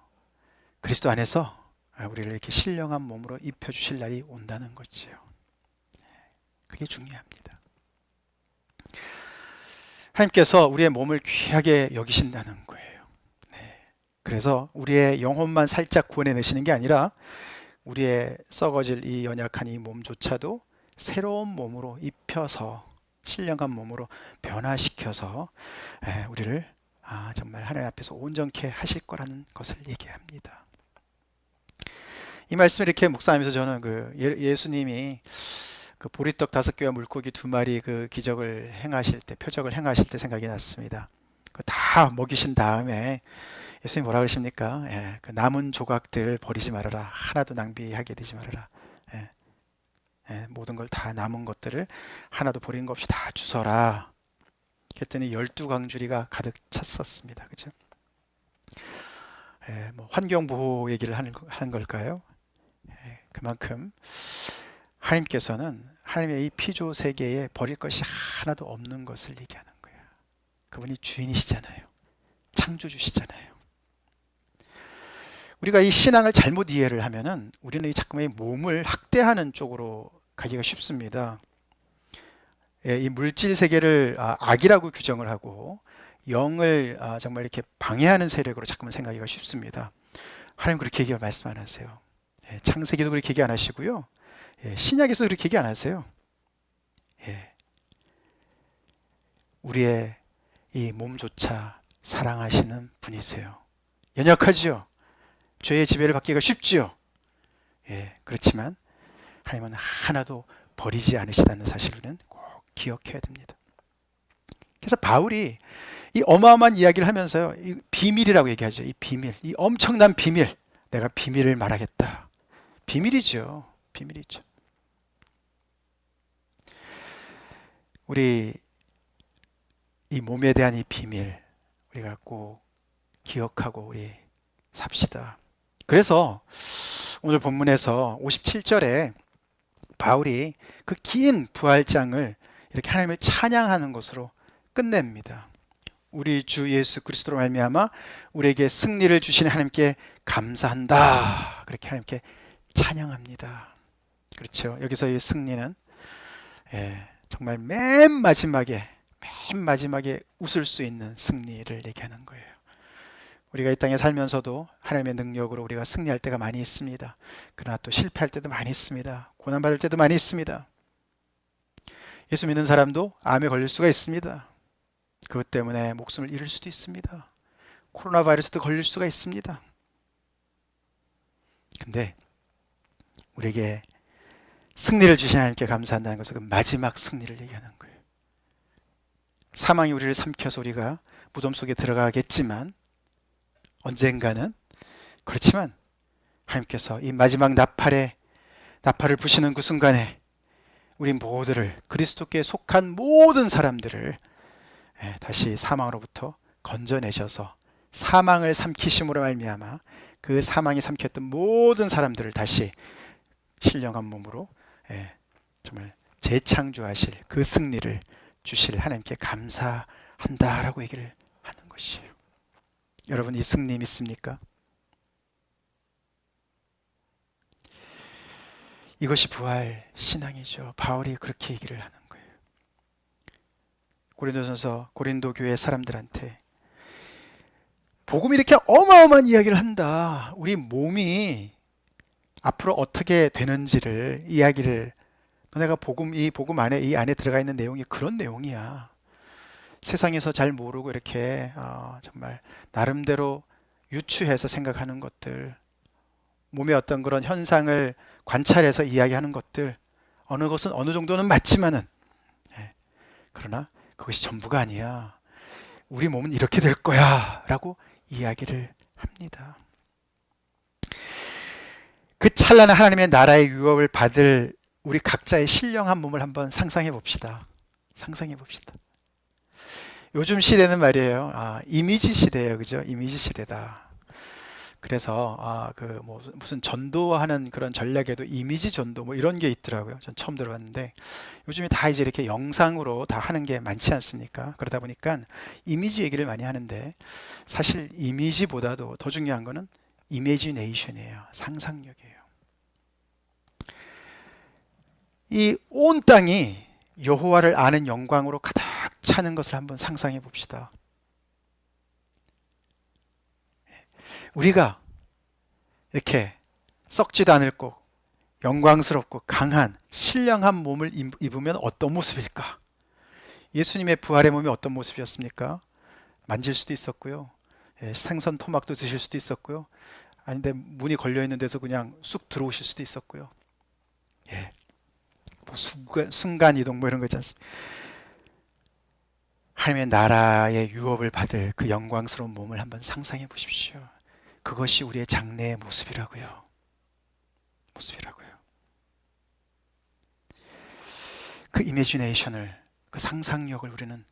Speaker 1: 그리스도 안에서 우리를 이렇게 신령한 몸으로 입혀주실 날이 온다는 거지요. 그게 중요합니다. 하나님께서 우리의 몸을 귀하게 여기신다는 거예요. 그래서 우리의 영혼만 살짝 구원해내시는 게 아니라 우리의 썩어질 이 연약한 이 몸조차도 새로운 몸으로 입혀서, 신령한 몸으로 변화시켜서 우리를 정말 하나님 앞에서 온전케 하실 거라는 것을 얘기합니다. 이 말씀을 이렇게 묵상하면서 저는 그 예수님이 그 보리떡 5개와 물고기 2마리 그 기적을 행하실 때, 표적을 행하실 때 생각이 났습니다. 다 먹이신 다음에 예수님 뭐라 그러십니까? 그 남은 조각들 버리지 말아라. 하나도 낭비하게 되지 말아라. 모든 걸 다 남은 것들을 하나도 버린 것 없이 다 주서라. 그랬더니 12광주리가 가득 찼었습니다. 그죠? 뭐 환경보호 얘기를 하는 걸까요? 그만큼 하나님께서는 하나님의 이 피조 세계에 버릴 것이 하나도 없는 것을 얘기하는 거예요. 그분이 주인이시잖아요. 창조주시잖아요. 우리가 이 신앙을 잘못 이해를 하면은 우리는 자꾸만 이 몸을 학대하는 쪽으로 가기가 쉽습니다. 이 물질 세계를 악이라고 규정을 하고 영을 정말 이렇게 방해하는 세력으로 자꾸만 생각하기가 쉽습니다. 하나님 그렇게 말씀 안 하세요. 창세기도 그렇게 얘기 안 하시고요. 신약에서도 그렇게 얘기 안 하세요. 우리의 이 몸조차 사랑하시는 분이세요. 연약하지요. 죄의 지배를 받기가 쉽지요. 그렇지만 하나님은 하나도 버리지 않으시다는 사실은 꼭 기억해야 됩니다. 그래서 바울이 이 어마어마한 이야기를 하면서요, 이 비밀이라고 얘기하죠. 이 비밀, 이 엄청난 비밀, 내가 비밀을 말하겠다. 비밀이죠. 비밀이죠. 우리 이 몸에 대한 이 비밀 우리가 꼭 기억하고 우리 삽시다. 그래서 오늘 본문에서 57절에 바울이 그 긴 부활장을 이렇게 하나님을 찬양하는 것으로 끝냅니다. 우리 주 예수 그리스도로 말미암아 우리에게 승리를 주신 하나님께 감사한다. 그렇게 하나님께 찬양합니다. 그렇죠. 여기서의 승리는 정말 맨 마지막에 웃을 수 있는 승리를 얘기하는 거예요. 우리가 이 땅에 살면서도 하나님의 능력으로 우리가 승리할 때가 많이 있습니다. 그러나 또 실패할 때도 많이 있습니다. 고난받을 때도 많이 있습니다. 예수 믿는 사람도 암에 걸릴 수가 있습니다. 그것 때문에 목숨을 잃을 수도 있습니다. 코로나 바이러스도 걸릴 수가 있습니다. 근데 우리에게 승리를 주신 하나님께 감사한다는 것은 그 마지막 승리를 얘기하는 거예요. 사망이 우리를 삼켜서 우리가 무덤 속에 들어가겠지만 언젠가는, 그렇지만 하나님께서 이 마지막 나팔을 부시는 그 순간에 우리 모두를, 그리스도께 속한 모든 사람들을 다시 사망으로부터 건져내셔서 사망을 삼키심으로 말미암아 그 사망이 삼켰던 모든 사람들을 다시 신령한 몸으로 정말 재창조하실 그 승리를 주실 하나님께 감사한다라고 얘기를 하는 것이에요. 여러분, 이 승리 믿습니까? 이것이 부활 신앙이죠. 바울이 그렇게 얘기를 하는 거예요. 고린도전서 고린도 교회 사람들한테 복음이 이렇게 어마어마한 이야기를 한다. 우리 몸이 앞으로 어떻게 되는지를 이야기를, 너네가 이 복음 안에, 이 안에 들어가 있는 내용이 그런 내용이야. 세상에서 잘 모르고 이렇게 정말 나름대로 유추해서 생각하는 것들, 몸의 어떤 그런 현상을 관찰해서 이야기하는 것들, 어느 것은 어느 정도는 맞지만은 그러나 그것이 전부가 아니야. 우리 몸은 이렇게 될 거야 라고 이야기를 합니다. 그 찬란한 하나님의 나라의 유업을 받을 우리 각자의 신령한 몸을 한번 상상해 봅시다. 상상해 봅시다. 요즘 시대는 말이에요. 이미지 시대예요. 그죠? 이미지 시대다. 그래서 무슨 전도하는 그런 전략에도 이미지 전도 뭐 이런 게 있더라고요. 전 처음 들어봤는데 요즘에 다 이제 이렇게 영상으로 다 하는 게 많지 않습니까? 그러다 보니까 이미지 얘기를 많이 하는데 사실 이미지보다도 더 중요한 거는 이미지네이션이에요. 상상력이에요. 이 온 땅이 여호와를 아는 영광으로 가득 차는 것을 한번 상상해 봅시다. 우리가 이렇게 썩지도 않을 거 영광스럽고 강한 신령한 몸을 입으면 어떤 모습일까? 예수님의 부활의 몸이 어떤 모습이었습니까? 만질 수도 있었고요. 생선 토막도 드실 수도 있었고요. 아닌데 문이 걸려 있는 데서 그냥 쑥 들어오실 수도 있었고요. 뭐 순간 이동 뭐 이런 거 있지 않습니까? 하나님의 나라의 유업을 받을 그 영광스러운 몸을 한번 상상해 보십시오. 그것이 우리의 장래의 모습이라고요. 그 이미지네이션을, 그 상상력을 우리는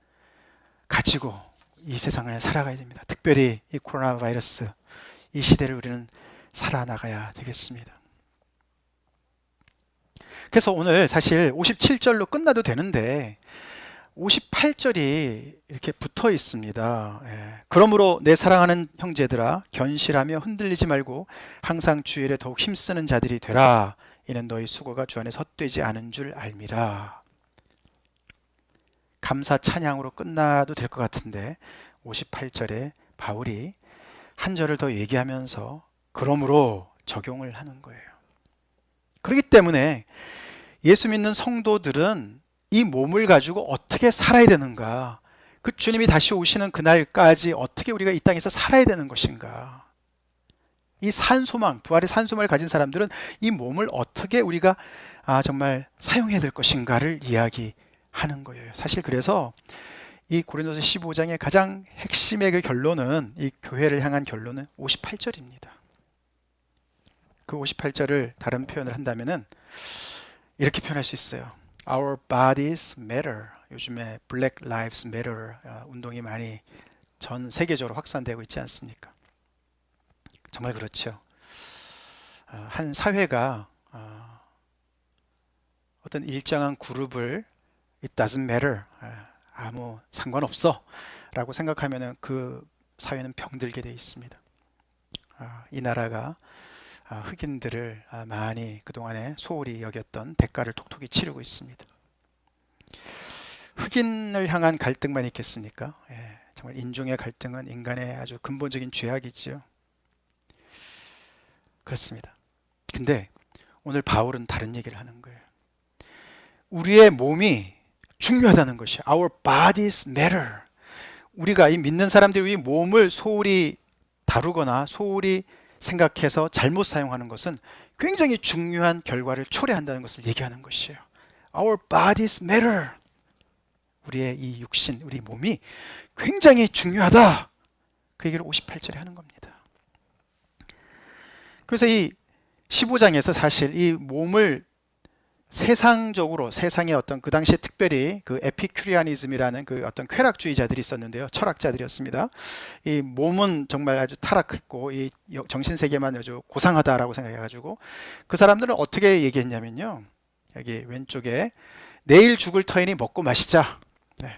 Speaker 1: 가지고 이 세상을 살아가야 됩니다. 특별히 이 코로나 바이러스 이 시대를 우리는 살아나가야 되겠습니다. 그래서 오늘 사실 57절로 끝나도 되는데 58절이 이렇게 붙어 있습니다. 그러므로 내 사랑하는 형제들아 견실하며 흔들리지 말고 항상 주 일에 더욱 힘쓰는 자들이 되라. 이는 너희 수고가 주 안에 헛되지 않은 줄 알미라. 감사 찬양으로 끝나도 될 것 같은데 58절에 바울이 한 절을 더 얘기하면서 그러므로 적용을 하는 거예요. 그렇기 때문에 예수 믿는 성도들은 이 몸을 가지고 어떻게 살아야 되는가, 그 주님이 다시 오시는 그날까지 어떻게 우리가 이 땅에서 살아야 되는 것인가, 이 산소망, 부활의 산소망을 가진 사람들은 이 몸을 어떻게 우리가 정말 사용해야 될 것인가를 이야기하는 거예요. 사실 그래서 이 고린도서 15장의 가장 핵심의 그 결론은, 이 교회를 향한 결론은 58절입니다. 그 58절을 다른 표현을 한다면은 이렇게 표현할 수 있어요. Our bodies matter. 요즘에 Black Lives Matter 운동이 많이 전 세계적으로 확산되고 있지 않습니까? 정말 그렇죠. 한 사회가 어떤 일정한 그룹을 It doesn't matter. 아무 상관없어 라고 생각하면 그 사회는 병들게 되어 있습니다. 이 나라가 흑인들을 많이 그동안에 소홀히 여겼던 대가를 톡톡히 치르고 있습니다. 흑인을 향한 갈등만 있겠습니까? 정말 인종의 갈등은 인간의 아주 근본적인 죄악이지요. 그렇습니다. 근데 오늘 바울은 다른 얘기를 하는 거예요. 우리의 몸이 중요하다는 것이에요. Our bodies matter. 우리가 이 믿는 사람들이 이 몸을 소홀히 다루거나 소홀히 생각해서 잘못 사용하는 것은 굉장히 중요한 결과를 초래한다는 것을 얘기하는 것이에요. Our bodies matter. 우리의 이 육신, 우리 몸이 굉장히 중요하다. 그 얘기를 58절에 하는 겁니다. 그래서 이 15장에서 사실 이 몸을 세상적으로 세상의 어떤 그 당시에 특별히 그 에피큐리아니즘이라는 그 어떤 쾌락주의자들이 있었는데요. 철학자들이었습니다. 이 몸은 정말 아주 타락했고 이 정신세계만 아주 고상하다라고 생각해가지고 그 사람들은 어떻게 얘기했냐면요. 여기 왼쪽에 내일 죽을 터이니 먹고 마시자. 네.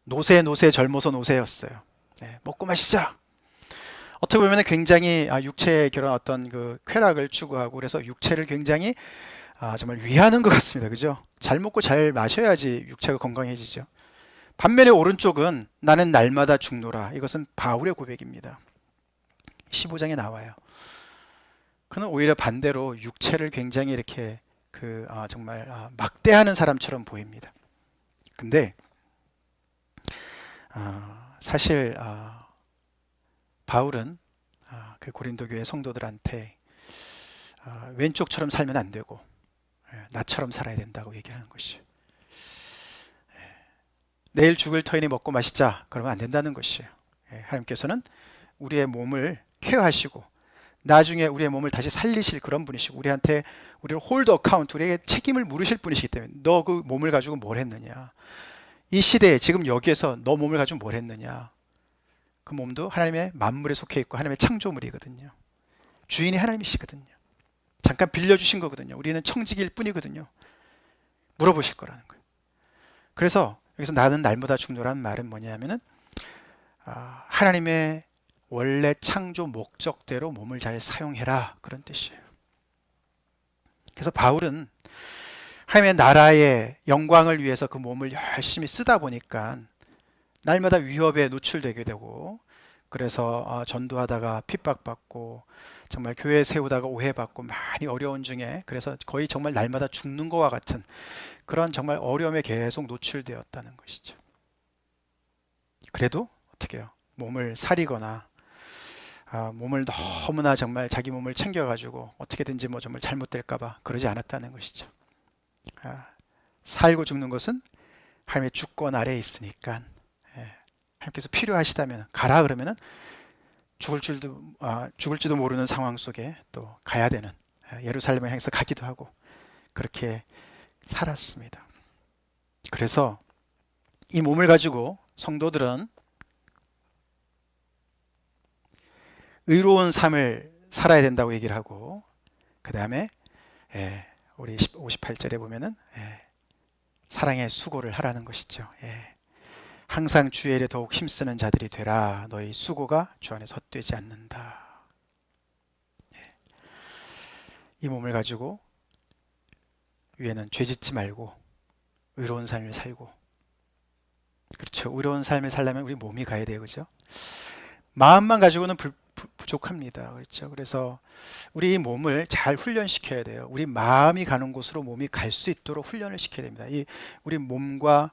Speaker 1: 노세 젊어서 노세였어요. 네. 먹고 마시자. 어떻게 보면 굉장히 육체의 그런 어떤 그 쾌락을 추구하고 그래서 육체를 굉장히 정말 위하는 것 같습니다. 그죠? 잘 먹고 잘 마셔야지 육체가 건강해지죠. 반면에 오른쪽은 나는 날마다 죽노라. 이것은 바울의 고백입니다. 15장에 나와요. 그는 오히려 반대로 육체를 굉장히 이렇게 정말 막대하는 사람처럼 보입니다. 근데 사실 바울은 그 고린도 교회 성도들한테 왼쪽처럼 살면 안 되고 나처럼 살아야 된다고 얘기하는 것이에요. 내일 죽을 터이니 먹고 마시자 그러면 안 된다는 것이에요. 하나님께서는 우리의 몸을 케어하시고 나중에 우리의 몸을 다시 살리실 그런 분이시고 우리한테 우리를 홀드 어카운트 우리에게 책임을 물으실 분이시기 때문에 너 그 몸을 가지고 뭘 했느냐, 이 시대에 지금 여기에서 너 몸을 가지고 뭘 했느냐, 그 몸도 하나님의 만물에 속해 있고 하나님의 창조물이거든요. 주인이 하나님이시거든요. 잠깐 빌려주신 거거든요. 우리는 청지기일 뿐이거든요. 물어보실 거라는 거예요. 그래서 여기서 나는 날마다 죽노라는 말은 뭐냐면은 하나님의 원래 창조 목적대로 몸을 잘 사용해라 그런 뜻이에요. 그래서 바울은 하나님의 나라의 영광을 위해서 그 몸을 열심히 쓰다 보니까 날마다 위협에 노출되게 되고 그래서 전도하다가 핍박받고 정말 교회 세우다가 오해받고 많이 어려운 중에 그래서 거의 정말 날마다 죽는 것과 같은 그런 정말 어려움에 계속 노출되었다는 것이죠. 그래도 어떻게 해요? 몸을 사리거나 몸을 너무나 정말 자기 몸을 챙겨가지고 어떻게든지 뭐 정말 잘못될까봐 그러지 않았다는 것이죠. 살고 죽는 것은 하나님의 주권 아래에 있으니까 하나님께서 필요하시다면 가라 그러면은 죽을지도 모르는 상황 속에 또 가야 되는 예루살렘을 향해서 가기도 하고 그렇게 살았습니다. 그래서 이 몸을 가지고 성도들은 의로운 삶을 살아야 된다고 얘기를 하고 그 다음에 우리 58절에 보면은 사랑의 수고를 하라는 것이죠. 항상 주의 일에 더욱 힘쓰는 자들이 되라. 너희 수고가 주 안에서 헛되지 않는다. 이 몸을 가지고 위에는 죄 짓지 말고 의로운 삶을 살고, 그렇죠. 의로운 삶을 살려면 우리 몸이 가야 돼요. 그죠? 마음만 가지고는 부족합니다. 그렇죠. 그래서 우리 몸을 잘 훈련시켜야 돼요. 우리 마음이 가는 곳으로 몸이 갈 수 있도록 훈련을 시켜야 됩니다. 우리 몸과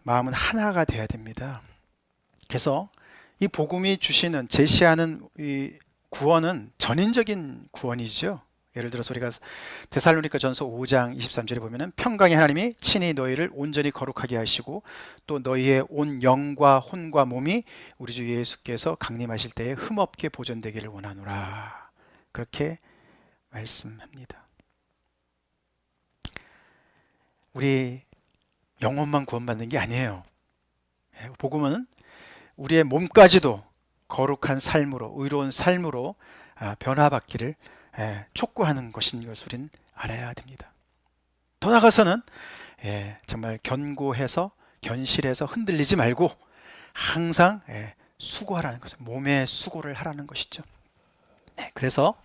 Speaker 1: 마음은 하나가 돼야 됩니다. 그래서 이 복음이 주시는 제시하는 이 구원은 전인적인 구원이죠. 예를 들어서 우리가 데살로니가 전서 5장 23절에 보면은 평강의 하나님이 친히 너희를 온전히 거룩하게 하시고 또 너희의 온 영과 혼과 몸이 우리 주 예수께서 강림하실 때에 흠없게 보존되기를 원하노라. 그렇게 말씀합니다. 우리 영혼만 구원받는 게 아니에요. 복음은 우리의 몸까지도 거룩한 삶으로, 의로운 삶으로 변화받기를 촉구하는 것인 것을 우린 알아야 됩니다. 더 나아가서는 정말 견고해서 견실해서 흔들리지 말고 항상 수고하라는 것을, 몸의 수고를 하라는 것이죠. 그래서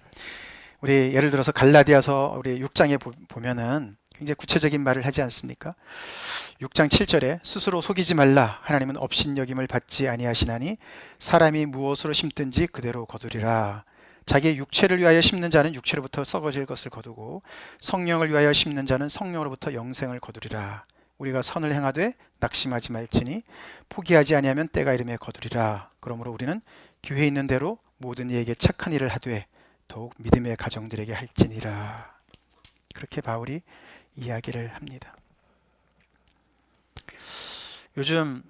Speaker 1: 우리 예를 들어서 갈라디아서 우리 6장에 보면은 굉장히 구체적인 말을 하지 않습니까? 6장 7절에 스스로 속이지 말라. 하나님은 업신여김을 받지 아니하시나니 사람이 무엇으로 심든지 그대로 거두리라. 자기의 육체를 위하여 심는 자는 육체로부터 썩어질 것을 거두고 성령을 위하여 심는 자는 성령으로부터 영생을 거두리라. 우리가 선을 행하되 낙심하지 말지니 포기하지 아니하면 때가 이름에 거두리라. 그러므로 우리는 교회에 있는 대로 모든 이에게 착한 일을 하되 더욱 믿음의 가정들에게 할지니라. 그렇게 바울이 이야기를 합니다. 요즘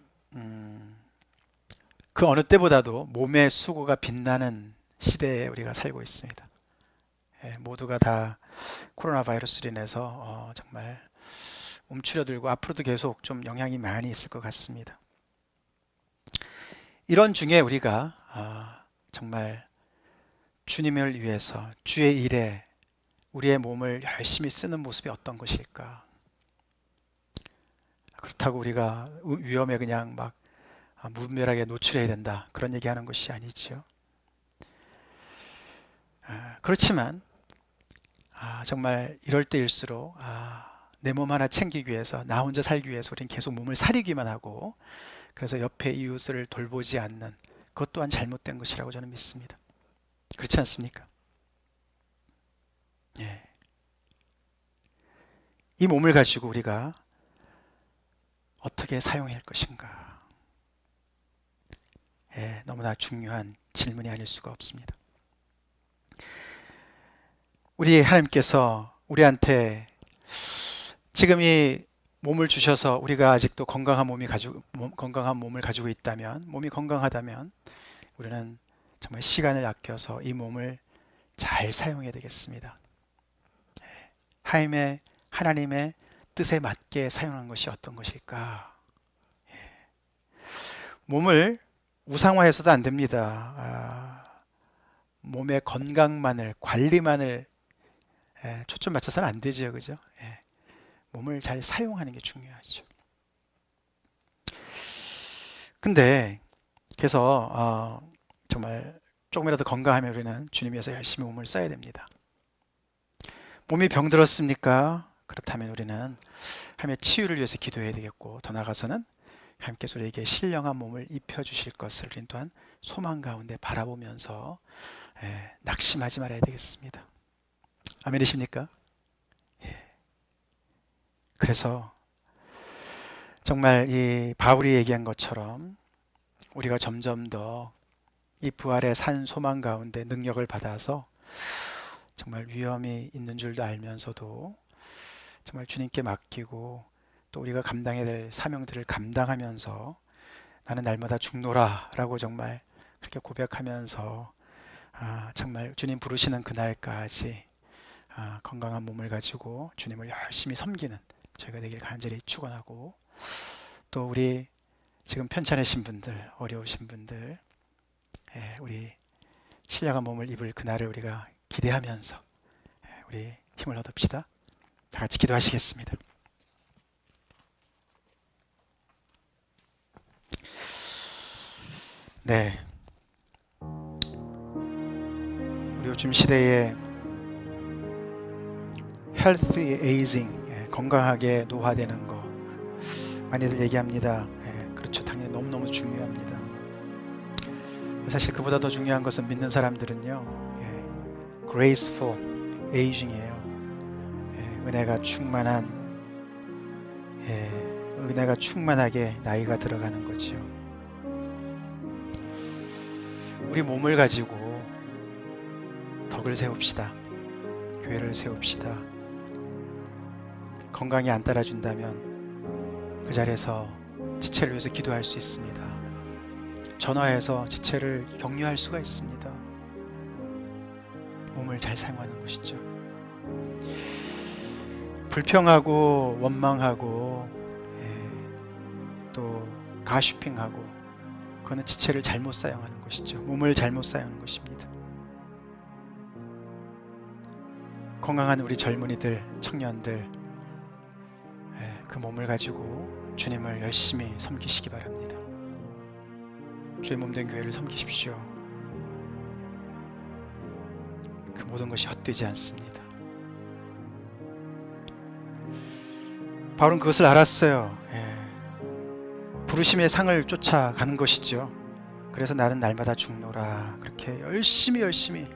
Speaker 1: 그 어느 때보다도 몸의 수고가 빛나는 시대에 우리가 살고 있습니다. 모두가 다 코로나 바이러스로 인해서 정말 움츠려들고 앞으로도 계속 좀 영향이 많이 있을 것 같습니다. 이런 중에 우리가 정말 주님을 위해서 주의 일에 우리의 몸을 열심히 쓰는 모습이 어떤 것일까? 그렇다고 우리가 위험에 그냥 막 무분별하게 노출해야 된다, 그런 얘기하는 것이 아니죠. 그렇지만 정말 이럴 때일수록 내 몸 하나 챙기기 위해서, 나 혼자 살기 위해서 우리는 계속 몸을 사리기만 하고, 그래서 옆에 이웃을 돌보지 않는 그것 또한 잘못된 것이라고 저는 믿습니다. 그렇지 않습니까? 이 몸을 가지고 우리가 어떻게 사용할 것인가? 너무나 중요한 질문이 아닐 수가 없습니다. 우리 하나님께서 우리한테 지금 이 몸을 주셔서 우리가 아직도 건강한 몸을 가지고 있다면, 몸이 건강하다면 우리는 정말 시간을 아껴서 이 몸을 잘 사용해야 되겠습니다. 하나님의 뜻에 맞게 사용하는 것이 어떤 것일까? 몸을 우상화해서도 안 됩니다. 몸의 건강만을, 관리만을 초점 맞춰서는 안 되죠, 그죠? 몸을 잘 사용하는 게 중요하죠. 근데 그래서 정말 조금이라도 건강하면 우리는 주님 위해서 열심히 몸을 써야 됩니다. 몸이 병들었습니까? 그렇다면 우리는 하나님의 치유를 위해서 기도해야 되겠고, 더 나아가서는 하나님께서 우리에게 신령한 몸을 입혀주실 것을 우리는 또한 소망 가운데 바라보면서 낙심하지 말아야 되겠습니다. 아멘이십니까? 그래서 정말 이 바울이 얘기한 것처럼 우리가 점점 더 이 부활의 산 소망 가운데 능력을 받아서 정말 위험이 있는 줄도 알면서도 정말 주님께 맡기고, 또 우리가 감당해야 될 사명들을 감당하면서 나는 날마다 죽노라 라고 정말 그렇게 고백하면서 정말 주님 부르시는 그날까지 건강한 몸을 가지고 주님을 열심히 섬기는 저희가 되길 간절히 축원하고, 또 우리 지금 편찮으신 분들, 어려우신 분들, 우리 신령한 몸을 입을 그날을 우리가 기대하면서 우리 힘을 얻읍시다. 다 같이 기도하시겠습니다. 네, 우리 요즘 시대에 healthy aging, 건강하게 노화되는 거 많이들 얘기합니다. 그렇죠. 당연히 너무너무 중요합니다. 사실 그보다 더 중요한 것은 믿는 사람들은요, graceful aging이에요. 은혜가 충만하게 나이가 들어가는 거죠. 우리 몸을 가지고 덕을 세웁시다. 교회를 세웁시다. 건강이 안 따라준다면 그 자리에서 지체를 위해서 기도할 수 있습니다. 전화해서 지체를 격려할 수가 있습니다. 몸을 잘 사용하는 것이죠. 불평하고 원망하고 또 가슈핑하고 그거는 지체를 잘못 사용하는 것이죠. 몸을 잘못 사용하는 것입니다. 건강한 우리 젊은이들, 청년들 그 몸을 가지고 주님을 열심히 섬기시기 바랍니다. 주의 몸된 교회를 섬기십시오. 그 모든 것이 헛되지 않습니다. 바울은 그것을 알았어요. 부르심의 상을 쫓아가는 것이죠. 그래서 나는 날마다 죽노라 그렇게 열심히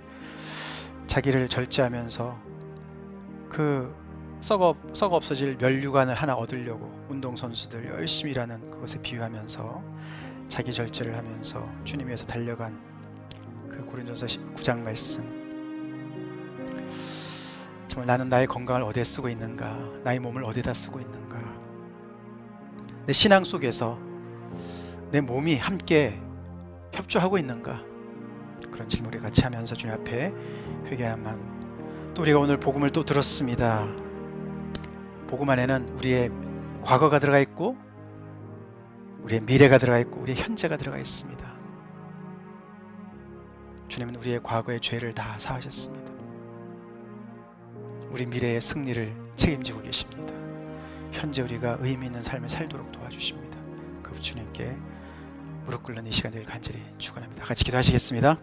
Speaker 1: 자기를 절제하면서 그 썩어 없어질 멸류관을 하나 얻으려고 운동선수들 열심히 일하는 그것에 비유하면서 자기 절제를 하면서 주님 위해서 달려간 그 고린도서 9장 말씀, 정말 나는 나의 건강을 어디에 쓰고 있는가, 나의 몸을 어디다 쓰고 있는가, 내 신앙 속에서 내 몸이 함께 협조하고 있는가, 그런 질문을 같이 하면서 주님 앞에 회개하는 마음. 또 우리가 오늘 복음을 또 들었습니다. 복음 안에는 우리의 과거가 들어가 있고 우리의 미래가 들어가 있고 우리의 현재가 들어가 있습니다. 주님은 우리의 과거의 죄를 다 사하셨습니다. 우리 미래의 승리를 책임지고 계십니다. 현재 우리가 의미 있는 삶을 살도록 도와주십니다. 그 주님께 무릎 꿇는 이 시간 늘 간절히 축원합니다. 같이 기도하시겠습니다.